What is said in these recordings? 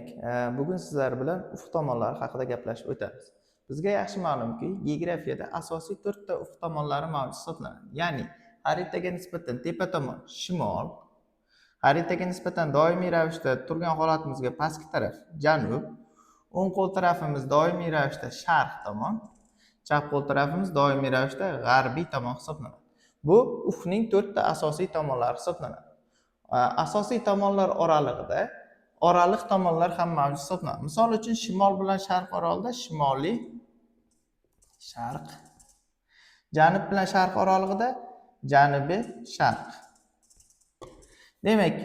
Demak, bugun sizlar bilan ufq tomonlari haqida gaplashib o'tamiz. Bizga yaxshi ma'lumki, geografiyada asosiy 4 ta ufq tomonlari mavjud hisoblanadi. Ya'ni, xaritaga nisbatan tepa tomon shimol, xaritaga nisbatan doimiy ravishda turgan holatimizga pastki taraf janub, o'ng qo'l tarafimiz doimiy ravishda sharq tomon, chap qo'l tarafimiz doimiy ravishda g'arbiy tomon hisoblanadi. Bu ufqning 4 ta asosiy tomonlari hisoblanadi. Asosiy tomonlar oralig'ida oraliq tomonlar ham mavjud hisoblanadi. Misol uchun shimol bilan sharq oralida shimoliy sharq, janub bilan sharq oralig'ida janubiy sharq. Demak,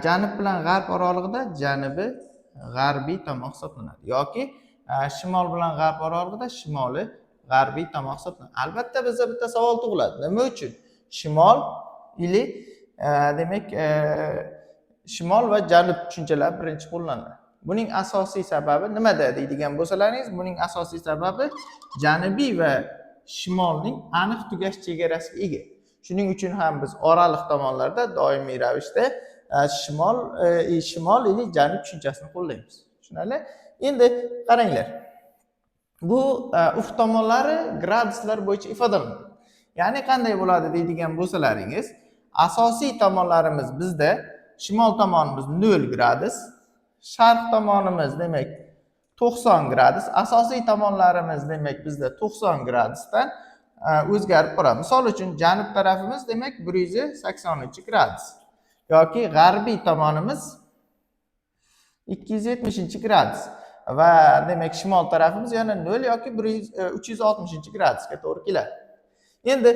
janub bilan g'arb oralig'ida janubiy g'arbiy tomon hisoblanadi yoki shimol bilan g'arb oralig'ida shimoliy g'arbiy tomon hisoblanadi. Albatta bizda bitta savol tug'iladi. Nima uchun shimol ili demak shimol va janub tushunchalari birinchi qo'llanadi? Buning asosiy sababi nimada deydigan bo'lsalaringiz, buning asosiy sababi janubiy va shimolning aniq tugash chegarasiga ega. Shuning uchun ham biz oraliq tomonlarda doimiy ravishda shimol ili janub tushunchasini qo'llaymiz. Tushunarli? Endi qaranglar. Bu ufq tomonlari graduslar bo'yicha ifodalanadi. Ya'ni qanday bo'ladi deydigan bo'lsalaringiz, asosiy tomonlarimiz bizda shimol tomonimiz 0 gradus, sharq tomonimiz demak 90 gradus, asosiy tomonlarimiz demak bizda 90 gradusdan o'zgarib turadi. Misol uchun janub tarafimiz demak 180 gradus yoki g'arbiy tomonimiz 270 gradus va demak shimol tarafimiz yana 0 yoki 360 gradusga to'g'ri keladi. Endi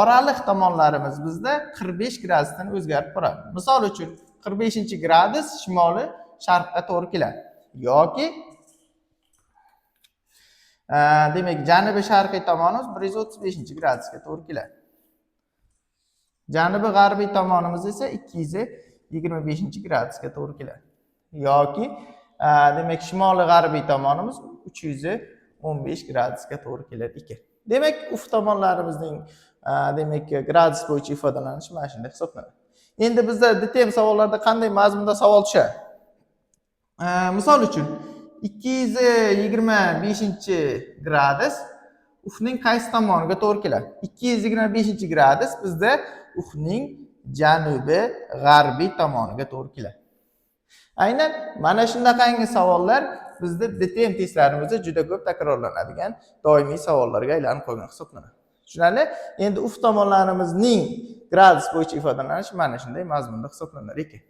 oraliq tomonlarimiz bizda 45 gradusdan o'zgarib turadi. Misol uchun 45-gradus shimoli sharqqa to'g'ri keladi yoki demak janubiy sharqiy tomonimiz 135-gradusga to'g'ri keladi. Janubiy g'arbiy tomonimiz esa 225-gradusga to'g'ri keladi. Yoki demak shimoliy g'arbiy tomonimiz 315 gradusga to'g'ri kelar ekan. Demak, ufq tomonlarimizning demak gradus bo'yicha ifodalanishi mana shunday hisoblanadi. Endi bizda DTM savollarda qanday mazmunda savol tushadi? Misol uchun 225-gradus ufqning qaysi tomoniga to'g'ri keladi? 225-gradus bizda ufqning janubiy g'arbiy tomoniga to'g'ri keladi. Aynan mana shunaqangi savollar bizda DTM testlarimizda juda ko'p takrorlanadigan doimiy savollarga aylanib qolgan hisoblanadi. Tushunarli? Endi ufq tomonlarimizning gradus bo'yicha ifodalanishi mana shunday mazmunda hisoblanar ekan.